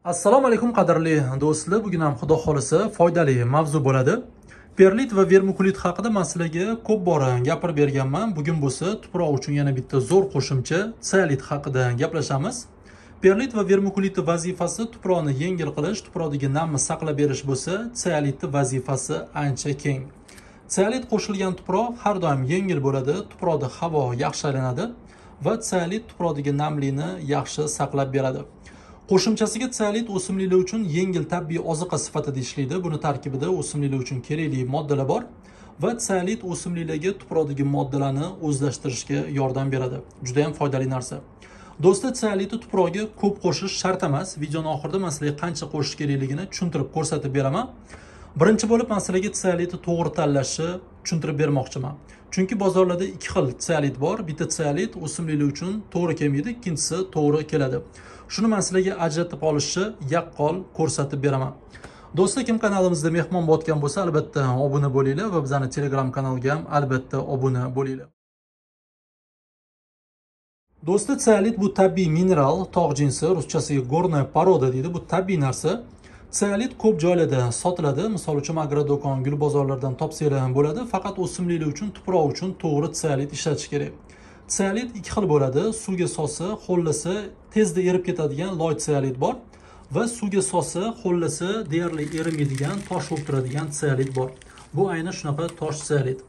Assalomu alaykum qadrli do'stlar, bugun ham xudo xolisa foydali mavzu bo'ladi. Perlit va vermikulit haqida men sizlarga ko'p bora gapirib berganman. Bugun bo'lsa tuproq uchun yana bitta zo'r qo'shimcha seolit haqida gaplashamiz. Perlit va vermikulit vazifasi tuproqni yengil qilish, tuproqdagi namni saqlab berish bo'lsa, seolitning vazifasi ancha keng. Seolit qo'shilgan tuproq har doim yengil bo'ladi, tuproqda havo yaxshi aylanadi va seolit tuproqdagi namlikni yaxshi saqlab beradi. Qo'shimchasiga seolit o'simliklar uchun yengil tabiiy oziqa sifatida ishlaydi. Buni tarkibida o'simliklar uchun kerakli moddalar bor va seolit o'simliklarga tuproqdagi moddalarni o'zlashtirishga yordam beradi. Juda ham foydali narsa. Do'stlar, seolitni tuproqga ko'p qo'shish shart emas. Videoning oxirida men sizlarga qancha qo'shish kerakligini tushuntirib ko'rsatib beraman. Birinchi bo'lib men sizlarga seolitni to'g'ri tanlashni tushuntirib bermoqchiman. Chunki bozorlarda ikki xil seolit bor. Bitta seolit o'simliklar uchun to'g'ri kelmaydi, ikkinchisi to'g'ri keladi. Shuni men sizlarga ajratib olishni yaqqol ko'rsatib beraman. Do'stlar, kim kanalimizda mehmon bo'tgan bo'lsa, albatta obuna bo'linglar va bizning Telegram kanalga ham albatta obuna bo'linglar. Do'stlar, seolit bu tabiiy mineral, tog' jinsi, ruschasiga горная poroda deydi. Bu tabiiy narsa. Seolit ko'p joylarda sotiladi. Misol uchun agrodo'kon, gul bozorlaridan topsanglar ham bo'ladi. Faqat o'simliklar uchun, tuproq uchun to'g'ri seolit ishlatish kerak. Seolit ikki xil bo'ladi. Suvga solsa, ho'llasa tezda erib ketadigan loy seolit bor va suvga solsa, ho'llasa deyarli erimaydigan, tosh bo'lib turadigan seolit bor. Bu aynan shunaqa tosh seolit.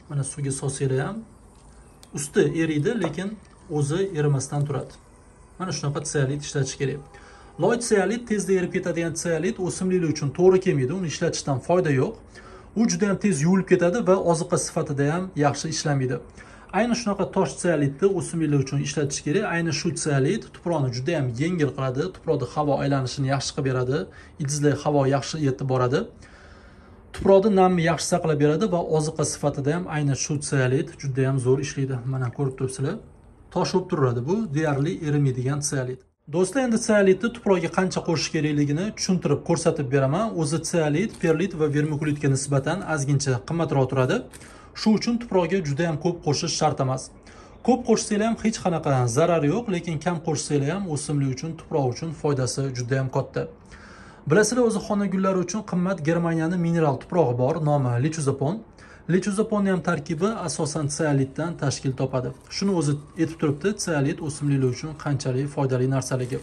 Mana suvga solsanglar ham usti eriydi, lekin o'zi erimasdan turadi. Mana shunaqa seolit ishlatish kerak. Loy seolit tezda erib ketadigan seolit o'simliklar uchun to'g'ri kelmaydi. Uni ishlatishdan foyda yo'q. U juda ham tez yuvilib ketadi va oziqa sifatida ham yaxshi ishlamaydi. Ayni shunaqa tosh seolitni o'simliklar uchun ishlatish kerak. Ayni shu seolit tuproqni juda ham yengil qiladi, tuproqda havo aylanishini yaxshi qilib beradi, ildizlarga havo yaxshi yetib boradi. Tuproqda namni yaxshi saqlab beradi va oziqa sifatida ham ayni shu seolit juda ham zo'r ishlaydi. Mana ko'rib turibsizlar. Tosh bo'lib turadi. Bu deyarli erimaydigan seolit. Do'stlar, endi seolitni tuproqga qancha qo'shish kerakligini tushuntirib ko'rsatib beraman. O'zi seolit, perlit va vermikulitga nisbatan ozgincha qimmatroq turadi. Shu uchun tuproqga juda ham ko'p qo'shish shart emas. Ko'p qo'shsanglar ham hech qanaqa zarari yo'q, lekin kam qo'shsanglar ham o'simlik uchun, tuproq uchun foydasi juda ham katta. Bilasizlar, o'zi xona gullari uchun qimmat Germaniyaning mineral tuprog'i bor, nomi lichuzapon. Lichuzaponni ham tarkibi asosan seolitdan tashkil topadi. Shuni o'zi aytib turibdi, seolit o'simliklar uchun qanchalik foydali narsaligi.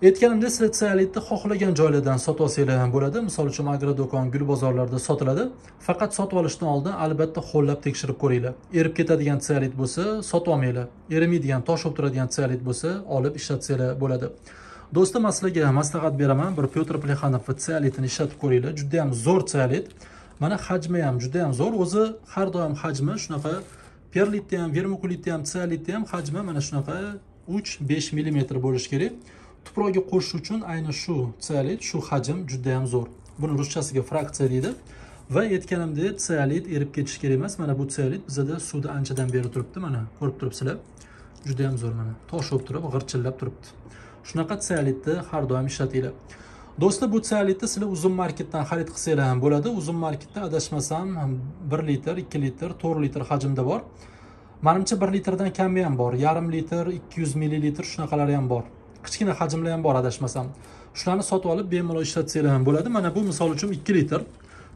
Aytganimdek, sizlar seolitni xohlagan joylardan sotib olsanglar ham bo'ladi. Misol uchun agrodo'kon, gul bozorlarida sotiladi. Faqat sotib olishdan oldin albatta qo'llab tekshirib ko'ringlar. Erib ketadigan seolit bo'lsa, sotib olmanglar. Erimaydigan, tosh bo'lib turadigan seolit bo'lsa, olib ishlatsanglar bo'ladi. Do'stlar, men sizlarga maslahat beraman. Bir Pyotr Plexanov seolitini ishlatib ko'ringlar. Juda ham zo'r seolit. Mana hajmi ham juda ham zo'r. O'zi har doim hajmi shunaqa perlitda ham, vermikulitda ham, seolitda ham hajmi mana shunaqa 3-5 mm bo'lishi kerak. Tuproqga qo'shish uchun ayni shu seolit, shu hajm juda ham zo'r. Buni ruschasiga fraksiya deydi va aytganimdek, seolit erib ketish kerak emas. Mana bu seolit bizda suvda anchadan beri turibdi. Mana ko'rib turibsizlar. Juda ham zo'r, mana tosh bo'lib turib, g'irchillab turibdi. Shunaqa seolitni har doim ishlatinglar. Do'stlar, bu seolitni sizlar uzun marketdan xarid qilsanglar ham bo'ladi. Uzun marketda adashmasam 1 litr, 2 litr, 4 litr hajmda bor. Menimcha 1 litrdan kami ham bor. Yarim litr, 200 ml shunaqalari ham bor. Kichkina hajmlar ham bor adashmasam. Shularni sotib olib bemalol ishlatsanglar ham bo'ladi. Mana bu misol uchun 2 litr.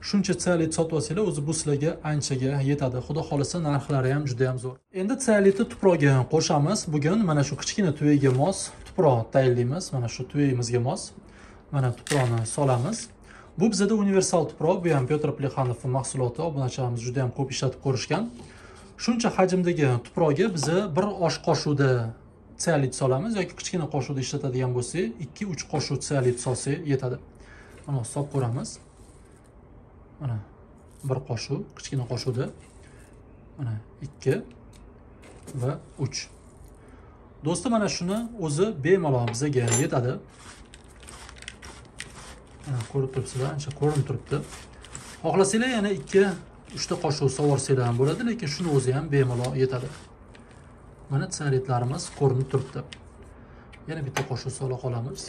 Shuncha seolit sotib olsanglar, o'zi bu sizlarga anchaga yetadi. Xudo xolisa narxlari ham juda ham zo'r. Endi seolitni tuproqga qo'shamiz. Bugun mana shu kichkina tuyaga mos tuproq tayyorlaymiz. Mana shu tuyamizga mos. Mana tuproqni solamiz. Bu bizda universal tuproq, bu ham Pyotr Plexanovning mahsuloti. Obunachilarimiz juda ham ko'p ishlatib ko'rishgan. Shuncha hajmdagi tuproqga biz bir osh qoshiqda seolit solamiz yoki kichkina qoshiqda ishlatadigan bo'lsak, 2-3 qoshiq seolit solsa yetadi. Mana solib ko'ramiz. Mana bir qoshiq, kichkina qoshiqda. Mana 2 va 3. Do'stlar, mana shuni o'zi bemalol bizga yetadi. Mana ko'rib turibsizlar, ancha ko'rinib turibdi. Xohlasanglar yana 2-3 ta qoshiq sovorsanglar ham bo'ladi, lekin shuni o'zi ham bemalol yetadi. Mana seolitlarimiz ko'rinib turibdi. Yana bitta qoshiq sola qolamiz.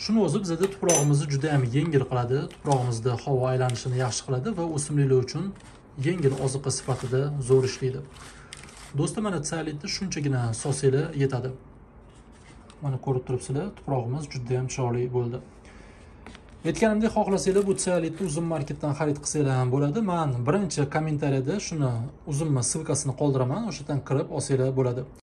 Shuni o'zi bizda tuprog'imizni juda ham yengil qiladi, tuprog'imizda havo aylanishini yaxshi qiladi va o'simliklar uchun yengil oziqa sifatida zo'r ishlaydi. Do'stlar, mana seolitni shunchagina solsanglar yetadi. Mana ko'rib turibsizlar, tuprog'imiz juda ham chiroyli bo'ldi. Aytganimdek, xohlasanglar bu tsiolitni uzum marketdan xarid qilsanglar ham bo'ladi. Men birinchi kommentariyada shuni uzumni ssilkasini qoldiraman, o'sha yerdan kirib olsanglar bo'ladi.